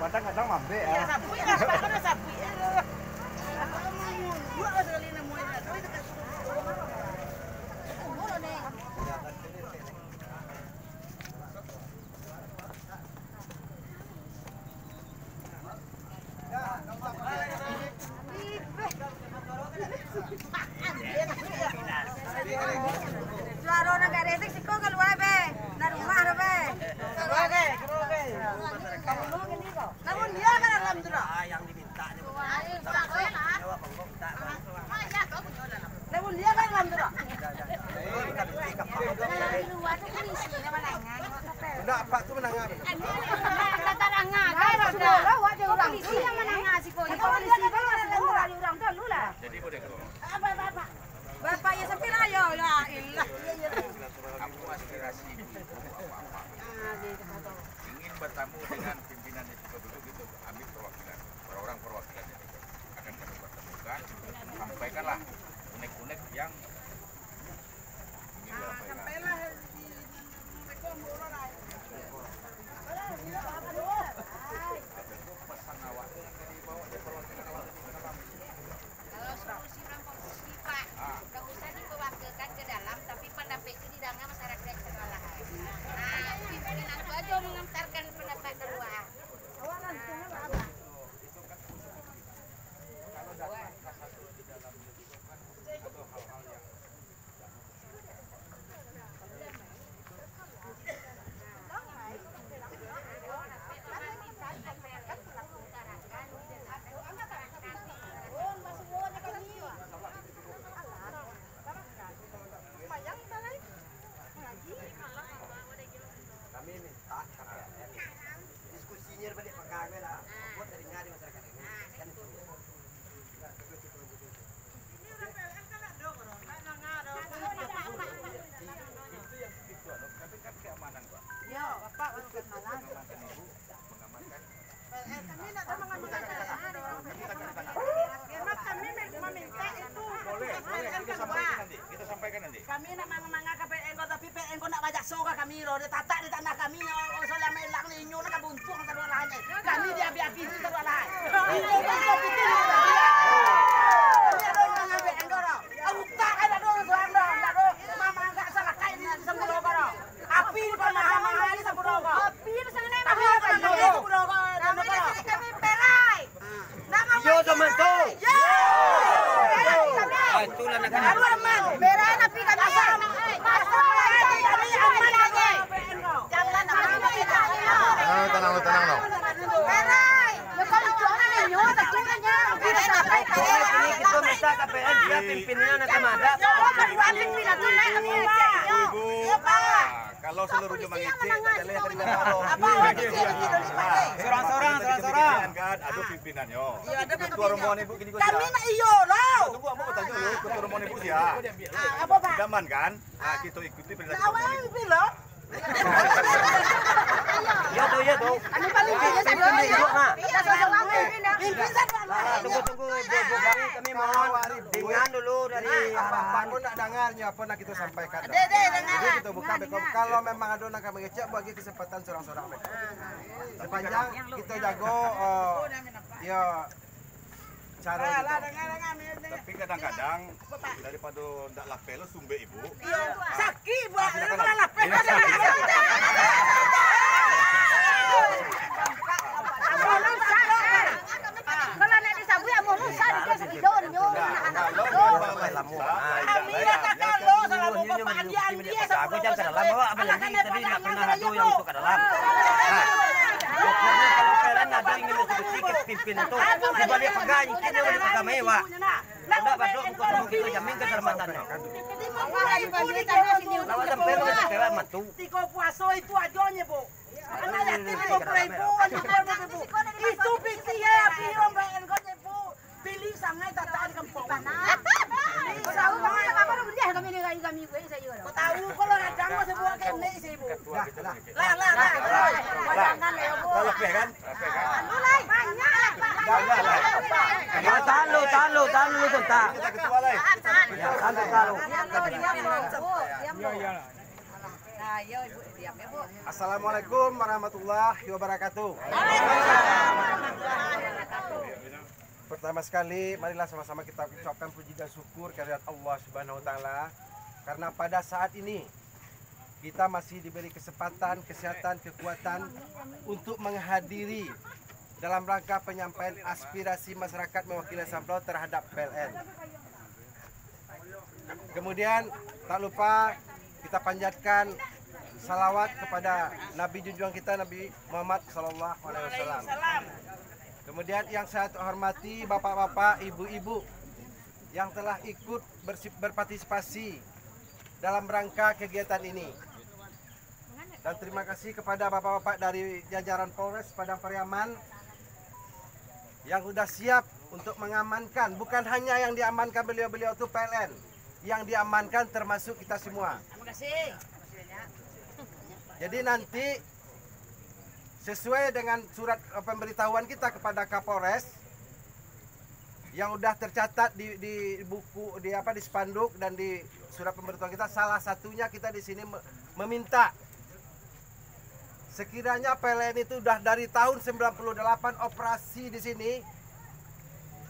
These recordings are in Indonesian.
Kadang-kadang mambe ya. Ya sapu ya, kan sapu ya. Gua sekali nemuin tapi dekat mulu nih. Suara orang garesik sih kok keluar be. Na rumah be. Keroge. Namun dia kan alhamdulillah. Yang diminta Namun dia kan alhamdulillah. Enggak, Pak tuh menangan. Jadi boleh kok. Bapak ya sampai ayo ya ilah. Aku aspirasi apa-apa. Ingin bertemu dengan pimpinan itu dulu gitu, ambil perwakilan. Orang perwakilannya itu akan kami pertemukan, sampaikanlah unek-unek yang ingin disampaikan. Sampailah di Pesan awak dari bawah dari perwakilan awak dari dalam. Kalau solusi komposisi Pak, nggak usah diwakilkan ke dalam, tapi pendapat itu didengar masyarakat sekolah. Nah, pimpinan itu aja mengantarkan pendapat keluar. Kalau dapat satu di dalam itu kan atau hal-hal yang kami minta KPN diskusinya balik pegang lah buat telinga di masyarakat ini kan itu tapi kan keamanan Pak. Yo, Bapak bukan malam. Mengamankan ibu, mengamankan. Kami tidak mengamankan. Kami meminta itu. Boleh, kita sampaikan nanti. Kita sampaikan nanti. Kami nak mangga KPN ko tapi PN ko nak bajak soga kami ro de tata di tanah kami o salah melang ni nyu nak buntung ka lahannya. Kami di abi-abi di ka lahan. Ini ko pitin. Kami ada mangga PN ko ro. Utak ada do soang do, ada do mangga salah kain ni semburo ko ro. Api pa mangga ni semburo ko. Api ni sangne mangga semburo ko. Kami perai. yo teman tuh Yo! itulah nak Aduh aman, berai tapi kami masuk kami aman lagi. Jangan Tenang no. berai. Betul jangan nyo tatunya. Berai sampai ini kita minta KPN dia pimpinannya nak ada pimpinan tu nak kami. Ibu, Ya Pak. kalau seluruhnya mengecek adalah yang terlibat orang. Apa orang di sini Seorang-seorang. Kan, aduh pimpinannya. Ya ada Ketua rombongan ibu gini kok. kami nak iyo loh. Tunggu, aku mau tanya dulu. Ketua rombongan ibu dia. Apa Pak? Idaman kan? Nah, kita ikuti perintah Awal ketua rombongan ibu. bilang. ya tuh Kami paling tinggi sebelum ibu nak pimpinan tunggu ibu kami mohon dengan dulu dari Apa pun nak dengarnya apa nak kita sampaikan. Dek dengar. Jadi kita buka bekop kalau memang ada nak kami ngecek bagi kesempatan seorang-seorang mereka. Sepanjang kita jago ya cara kita. Tapi kadang-kadang daripada ndak lapel sumbe ibu. Sakit buat malah lapet. Kalau nak disabu ya mau lusa dikasih hidung nyo. Kami nak kalau salah mau bapak dia aku jangan ke dalam bawa apa lagi tadi nak pernah ada yang masuk ke dalam pokoknya kalau kalian ada ingin diskusi ke pimpinan itu dibalik pegang kita boleh pegang mewah tidak baduk bukan kita jamin keselamatannya lawan sampai lu sampai mantu Tiko puaso itu ajonya bu. Anak yatim 50.000 itu bisi ya piro mbak engko bu. Pilih sangai tataan kampung. Pilih sangai kami gue saya. Kau tahu kalau radang kau sebuah kene sih bu. Lah. Lah. Jangan ya bu. Lebih kan? Mulai banyak. Tahan lu sebentar. Kita ketua lah. Santai tahu. Nah, yo ibu diam ya bu. Assalamualaikum warahmatullahi wabarakatuh. Pertama sekali, marilah sama-sama kita ucapkan puji dan syukur kehadirat Allah Subhanahu wa taala karena pada saat ini kita masih diberi kesempatan, kesehatan, kekuatan untuk menghadiri dalam rangka penyampaian aspirasi masyarakat mewakili Samplau terhadap PLN. Kemudian tak lupa kita panjatkan salawat kepada Nabi junjungan kita Nabi Muhammad SAW. Kemudian yang saya hormati bapak-bapak, ibu-ibu yang telah ikut berpartisipasi dalam rangka kegiatan ini. Dan terima kasih kepada bapak-bapak dari jajaran Polres Padang Pariaman yang sudah siap untuk mengamankan. Bukan hanya yang diamankan beliau-beliau itu PLN, yang diamankan termasuk kita semua. Terima kasih. Jadi nanti sesuai dengan surat pemberitahuan kita kepada Kapolres yang sudah tercatat di buku di spanduk dan di surat pemberitahuan kita, salah satunya kita di sini meminta sekiranya PLN itu sudah dari tahun 98 operasi di sini,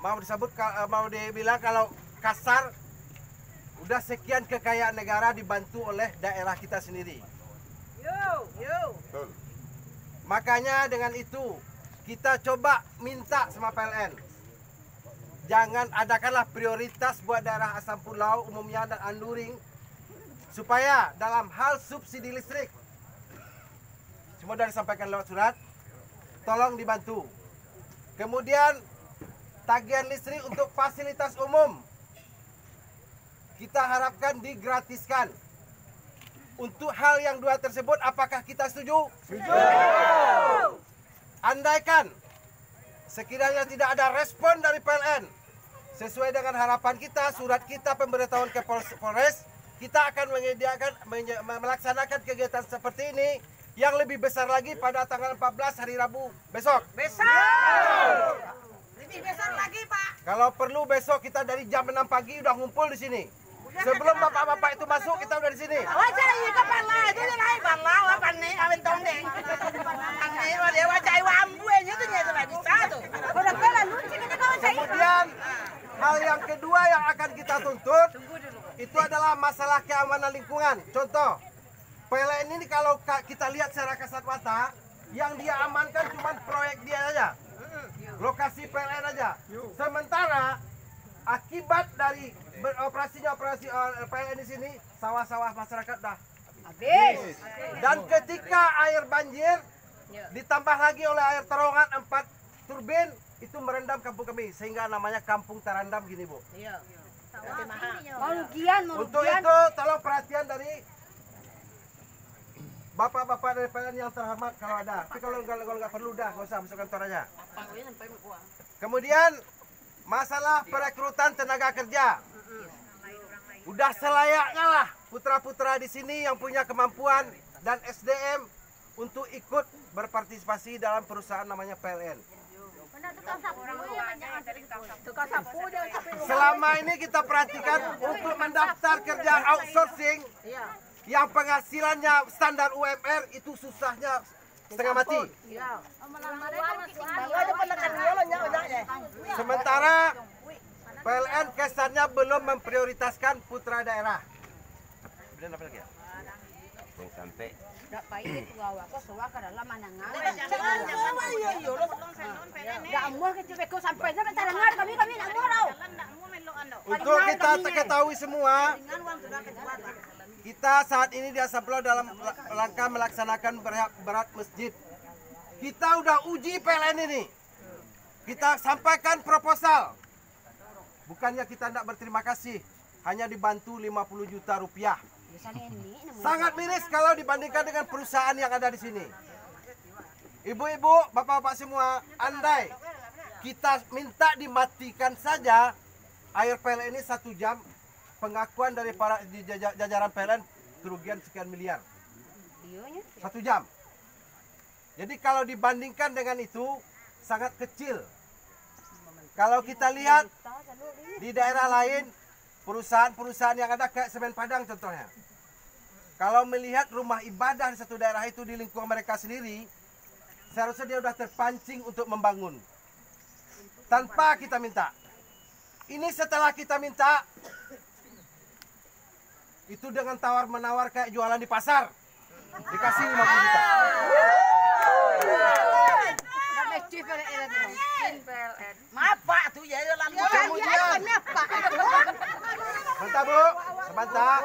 mau dibilang kalau kasar udah sekian kekayaan negara dibantu oleh daerah kita sendiri. Betul. Makanya dengan itu kita coba minta sama PLN, jangan adakanlah prioritas buat daerah Asam Pulau umumnya dan Anduring supaya dalam hal subsidi listrik, semua sudah disampaikan lewat surat, tolong dibantu. Kemudian tagihan listrik untuk fasilitas umum kita harapkan digratiskan. Untuk hal yang dua tersebut, apakah kita setuju? Setuju. Andaikan sekiranya tidak ada respon dari PLN sesuai dengan harapan kita, surat kita pemberitahuan ke Polres, kita akan melaksanakan kegiatan seperti ini yang lebih besar lagi pada tanggal 14 hari Rabu besok. Besar. Lebih besar lagi, Pak. Kalau perlu besok kita dari jam 6 pagi udah ngumpul di sini. Sebelum bapak-bapak itu masuk, kita udah di sini. Wajah ini kepala itu naik bala apa nih awin tondeng. Aneh wale wajah wambu itu nyata bisa tuh. Udah pernah lucu kita kawan saya. Kemudian hal yang kedua yang akan kita tuntut itu adalah masalah keamanan lingkungan. Contoh, PLN ini kalau kita lihat secara kasat mata, yang dia amankan cuma proyek dia aja, lokasi PLN aja. Sementara akibat dari beroperasinya operasi PLN di sini, sawah-sawah masyarakat dah habis. Dan ketika air banjir ditambah lagi oleh air terowongan 4 turbin itu merendam kampung kami sehingga namanya kampung terendam gini, Bu. Iya. Merugian. Untuk itu tolong perhatian dari bapak-bapak dari PLN yang terhormat kalau ada. Tapi kalau nggak perlu dah, nggak usah masuk kantor aja. Kemudian masalah perekrutan tenaga kerja. Udah selayaknya lah putra-putra di sini yang punya kemampuan dan SDM untuk ikut berpartisipasi dalam perusahaan namanya PLN. Selama ini kita perhatikan untuk mendaftar kerja outsourcing yang penghasilannya standar UMR itu susahnya setengah mati. Sementara PLN kesannya belum memprioritaskan putra daerah. Kemudian apa lagi ya? Yang sampai Dak baik itu awak kok sewa kada lama nangang. Dak amuh ke cewek kau sampai sampai tarangan kami nak mau. Untuk kita ketahui semua, kita saat ini di Asam Pulau dalam rangka melaksanakan berat masjid. Kita udah uji PLN ini. Kita sampaikan proposal. Bukannya kita tidak berterima kasih, hanya dibantu 50 juta rupiah. Sangat miris kalau dibandingkan dengan perusahaan yang ada di sini. Ibu-ibu, bapak-bapak semua, andai kita minta dimatikan saja air PLN ini 1 jam, pengakuan dari para di jajaran PLN kerugian sekian miliar 1 jam. Jadi kalau dibandingkan dengan itu sangat kecil. Kalau kita lihat di daerah lain, perusahaan-perusahaan yang ada kayak Semen Padang contohnya. Kalau melihat rumah ibadah di satu daerah itu di lingkungan mereka sendiri, seharusnya dia sudah terpancing untuk membangun. Tanpa kita minta. Ini setelah kita minta, itu dengan tawar-menawar kayak jualan di pasar. Dikasih 50 juta. Maaf Pak, tuh ya dalam Kemudian, sebentar Bu, sebentar.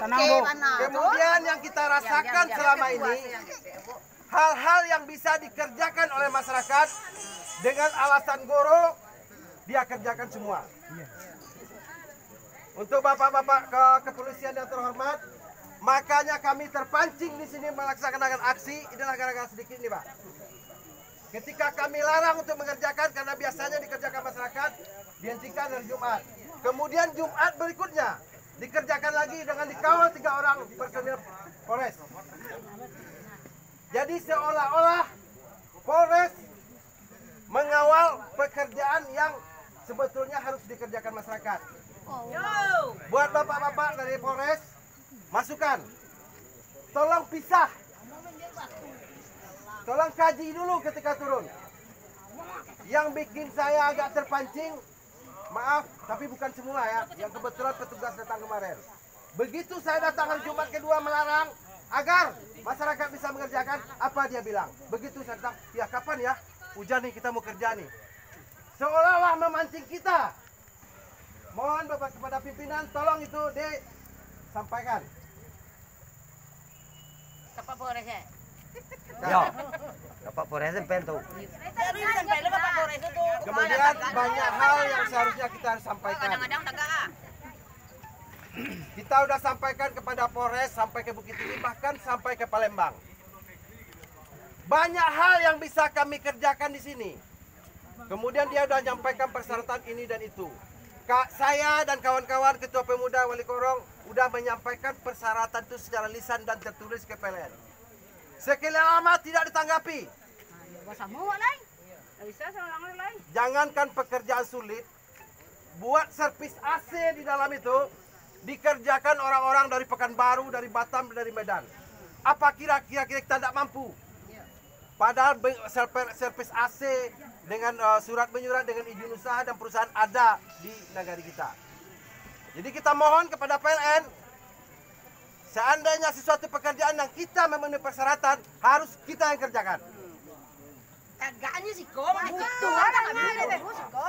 Tenang Bu. Kemudian yang kita rasakan selama ini, hal-hal yang bisa dikerjakan oleh masyarakat dengan alasan goro, dia kerjakan semua. Untuk bapak-bapak kepolisian yang terhormat, makanya kami terpancing di sini melaksanakan aksi. Inilah gara-gara sedikit nih Pak. Ketika kami larang untuk mengerjakan karena biasanya dikerjakan masyarakat, dihentikan hari Jumat. Kemudian Jumat berikutnya dikerjakan lagi dengan dikawal 3 orang personil Polres. Jadi seolah-olah Polres mengawal pekerjaan yang sebetulnya harus dikerjakan masyarakat. Buat bapak-bapak dari Polres, masukan, tolong pisah. Tolong kaji dulu ketika turun. Yang bikin saya agak terpancing, maaf, tapi bukan semua ya, yang kebetulan petugas datang kemarin. Begitu saya datang hari Jumat kedua melarang agar masyarakat bisa mengerjakan, apa dia bilang? Begitu saya datang, ya kapan ya? Hujan nih, kita mau kerja nih. Seolah-olah memancing kita. Mohon Bapak kepada pimpinan, tolong itu disampaikan. Bapak Polres ya? Yo, Bapak Polres pentu. Kemudian banyak hal yang seharusnya kita harus sampaikan. Kadang-kadang tegak. Kita sudah sampaikan kepada Polres, sampai ke Bukit Tinggi, bahkan sampai ke Palembang. Banyak hal yang bisa kami kerjakan di sini. Kemudian dia sudah menyampaikan persyaratan ini dan itu. Saya dan kawan-kawan Ketua Pemuda Wali Korong sudah menyampaikan persyaratan itu secara lisan dan tertulis ke PLN. Sekian lama tidak ditanggapi. Jangankan pekerjaan sulit, buat servis AC di dalam itu dikerjakan orang-orang dari Pekanbaru, dari Batam, dari Medan. Apa kira-kira kita tidak mampu? Padahal servis AC dengan surat menyurat dengan izin usaha dan perusahaan ada di negara kita. Jadi kita mohon kepada PLN, seandainya sesuatu pekerjaan yang kita memenuhi persyaratan, harus kita yang kerjakan. Agaknya sih kok,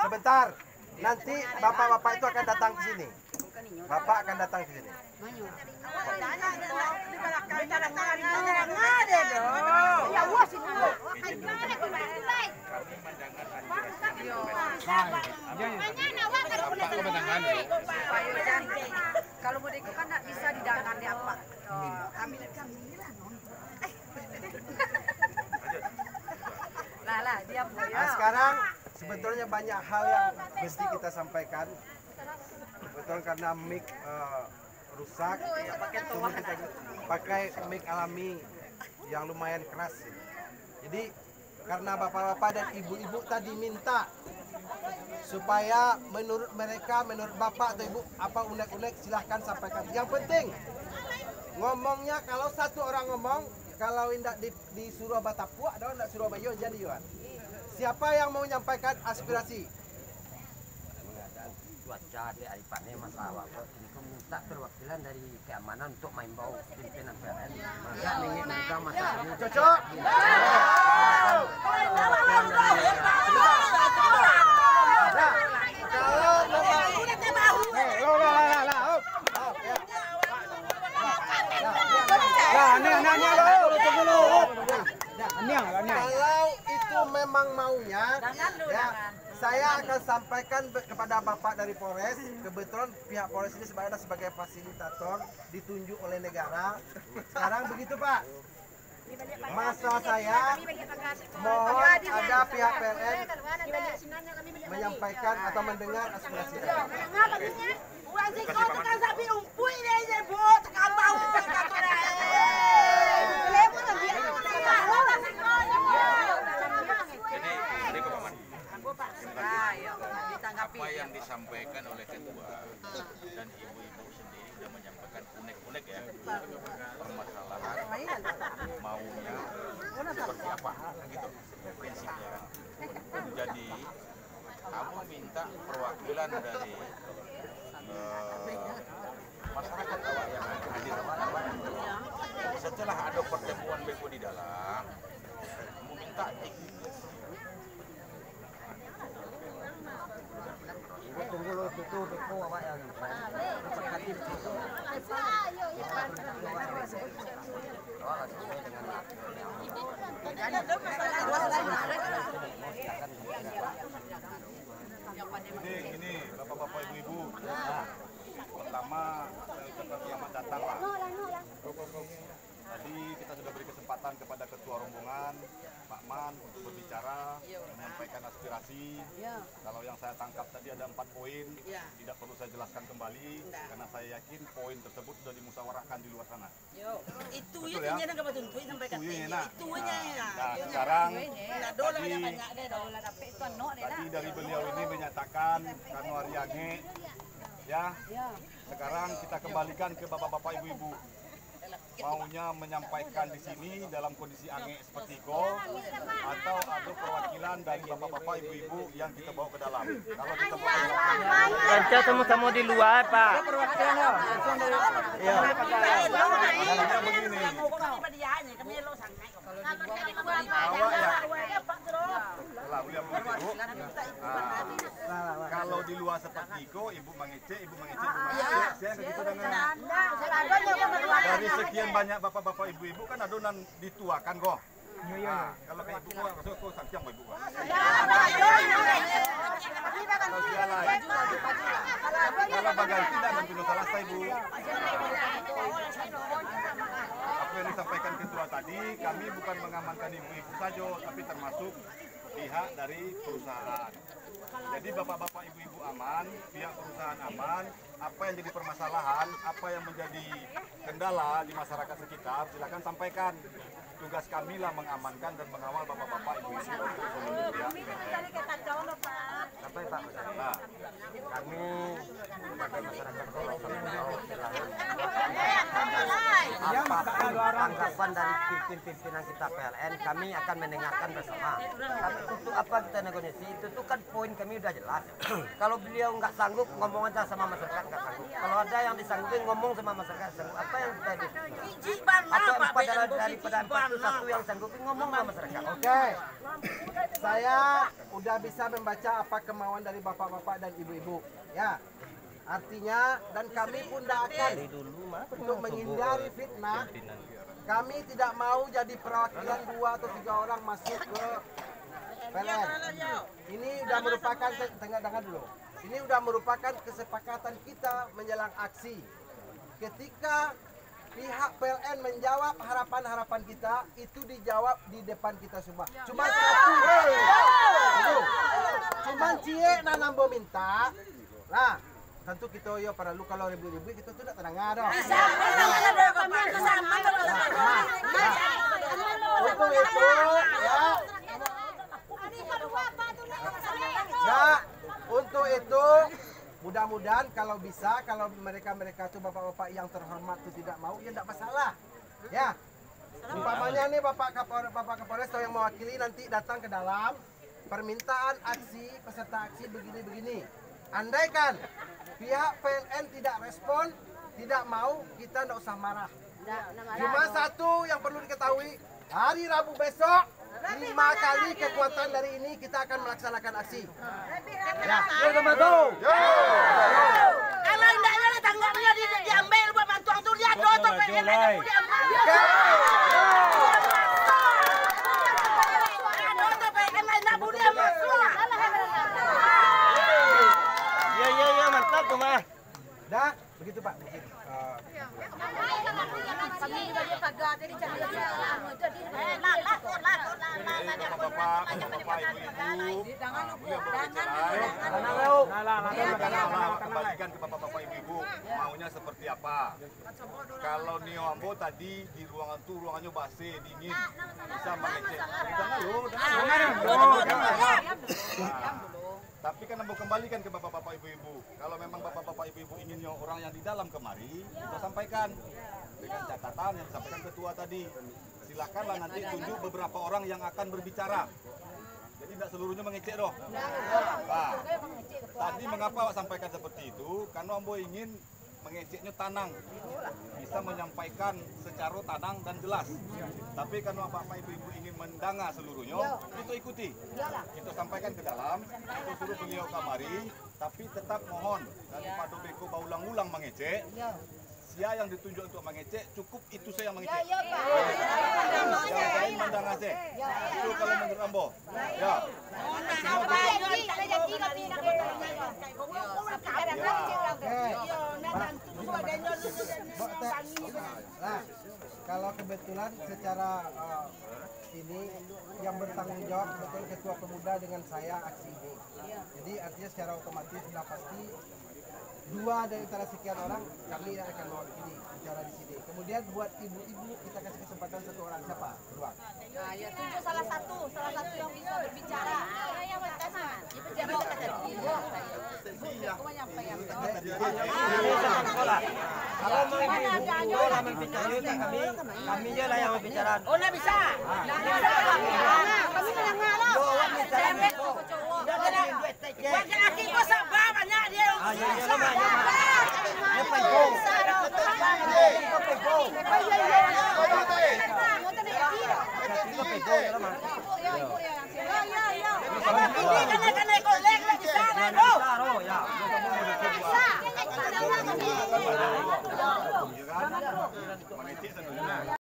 Sebentar, nanti bapak-bapak itu akan datang ke sini. Bapak akan datang ke sini. Kalau mau diikut kan nggak bisa didangan ya Pak. Kami lah diam Bu ya. Nah, sekarang sebetulnya banyak hal yang mesti kita sampaikan. Kebetulan karena mic rusak, kita pakai mic alami yang lumayan keras. Jadi karena bapak-bapak dan ibu-ibu tadi minta supaya menurut mereka, menurut bapak atau ibu apa unek-unek, silahkan sampaikan. Yang penting ngomongnya, kalau satu orang ngomong, kalau tidak disuruh Batapua, ada tidak suruh Bayo jadi Yohan. Siapa yang mau menyampaikan aspirasi? Cuaca di Aipannya masalah. Ini kau minta perwakilan dari keamanan untuk main bau pimpinan PLN. Maka ingin minta masalahnya. Cocok? Kalau itu memang maunya, ya, saya akan sampaikan kepada Bapak dari Polres. Kebetulan pihak Polres ini sebagai fasilitator ditunjuk oleh negara. Sekarang begitu Pak. Masa saya mohon ada pihak PLN menyampaikan atau mendengar aspirasi. Tuan Siko tekan sapi umpui dia je, Bu. Tekan bau tekan tu dah. Jadi Paman, apa yang disampaikan oleh ketua dan ibu-ibu sendiri sudah menyampaikan unek-unek ya permasalahan maunya seperti apa gitu prinsipnya. Jadi kamu minta perwakilan dari masyarakat awak yang hadir. Setelah ada pertemuan beko di dalam, kamu minta Tunggu lo itu beko awak yang hadir itu. Ini bapak-bapak ibu-ibu. Pertama saya ucapkan selamat datang Pak. Tadi kita sudah beri kesempatan kepada ketua rombongan Pak Man untuk berbicara, menyampaikan aspirasi. Kalau yang saya tangkap tadi ada 4 poin, tidak perlu saya jelaskan kembali karena saya yakin poin tersebut sudah dimusyawarahkan di luar sana. Itu ya nak dapat tuntuk sampai kat sini. Itu nya. Nah, sekarang tadi dari beliau ini menyatakan kanu hari ange ya. Sekarang kita kembalikan ke bapak-bapak ibu-ibu. Maunya menyampaikan di sini dalam kondisi ange seperti itu atau ada perwakilan dari bapak-bapak ibu-ibu yang kita bawa ke dalam. Kalau kita bawa ke dalam, Kanca temu-temu di luar, Pak. ya. Begini. Awak ya. Lah, beliau begitu. Kalau di luar seperti itu, ibu mengecek, ibu mengecek. Saya begitu dengan dari sekian banyak bapak-bapak ibu-ibu kan adonan dituakan kok. Nah, kalau kayak ibu kok saksiang ibu kok. Kalau bagai tidak dan sudah selesai ibu. Apa yang disampaikan ketua tadi, kami bukan mengamankan ibu-ibu saja, tapi termasuk pihak dari perusahaan. Jadi bapak-bapak ibu-ibu aman, pihak perusahaan aman, apa yang jadi permasalahan, apa yang menjadi kendala di masyarakat sekitar, silakan sampaikan. Tugas kami lah mengamankan dan mengawal bapak-bapak ibu-ibu untuk seluruh pihak. Sampai Pak. Nah, Kami sebagai masyarakat Solo tanggapan dari pimpinan kita PLN, kami akan mendengarkan bersama. Tapi untuk apa kita negosiasi itu kan poin kami udah jelas. Kalau beliau nggak sanggup ngomong aja sama masyarakat nggak sanggup. Kalau ada yang disanggupin ngomong sama masyarakat sanggup. Apa yang kita diskusi? Atau daripada 41 yang sanggupin ngomong sama masyarakat. Oke. Saya udah bisa membaca apa kemauan dari bapak-bapak dan ibu-ibu. Ya. Artinya dan kami pun tidak akan untuk menghindari fitnah. Kami tidak mau jadi perwakilan 2 atau 3 orang masuk ke PLN. Ini sudah merupakan dengar dulu. Ini sudah merupakan kesepakatan kita menjelang aksi. Ketika pihak PLN menjawab harapan-harapan kita, itu dijawab di depan kita semua. Cuma satu. Cuma cie nanambo minta. Nah, tentu kita yo para lu kalau ribu-ribu kita tuh tidak tenang ada. Untuk itu ya. Nah, untuk itu mudah-mudahan kalau bisa, kalau mereka itu bapak-bapak yang terhormat itu tidak mau, ya tidak masalah. Ya, umpamanya nih Bapak Kapolres yang mewakili nanti datang ke dalam permintaan aksi peserta aksi begini-begini. Andaikan pihak PLN tidak respon, tidak mau, kita tidak usah marah. Cuma satu yang perlu diketahui, hari Rabu besok 5 kali kekuatan dari ini kita akan melaksanakan aksi. Ya, Kalau indahnya tanggapnya diambil buat bantuan tu dia do tu pengen diambil. Ya mantap tuh mah. Dah, begitu Pak. Kami juga dia kagak jadi cari dia anu itu di Bapak-bapak, ibu-ibu, beliau kembalikan ke bapak-bapak ibu-ibu maunya seperti apa. Kalau Nio Ambo tadi di ruangan itu ruangannya basi, dingin, bisa mengecek. Tapi kan Ambo kembalikan ke bapak-bapak ibu-ibu. Kalau memang bapak-bapak ibu-ibu inginnya orang yang di dalam kemari, kita sampaikan dengan catatan yang disampaikan ketua tadi. Silakanlah nanti tunjuk beberapa orang yang akan berbicara. Jadi tidak seluruhnya mengecek doh. Nah, tadi mengapa Wak sampaikan seperti itu? Karena Ambo ingin mengeceknya tanang, bisa menyampaikan secara tanang dan jelas. Tapi karena bapak ibu-ibu ingin mendengar seluruhnya, kita ikuti. Kita sampaikan ke dalam, kita suruh beliau kamari, tapi tetap mohon daripada beko berulang-ulang mengecek. Sia yang ditunjuk untuk mengecek, cukup itu saya yang mengecek. Jangan mendengar saya. Itu kalau menurut Ambo. Ya. Nah, kalau kebetulan secara ini yang bertanggung jawab betul ketua pemuda dengan saya aksi ini. Jadi artinya secara otomatis sudah pasti 2 dari antara sekian orang kami yang akan mewakili bicara di sini. Kemudian buat ibu-ibu kita kasih kesempatan 1 orang, siapa? Keluar. Nah, ya tunjuk salah satu yang bisa berbicara. Yang bertahan. Itu jangan kata dia. Kalau mau berbicara kami je lah yang berbicara. Oh, nak bisa. Kami mendengar lah. Bagi laki kau sabar banyak dia. Ya.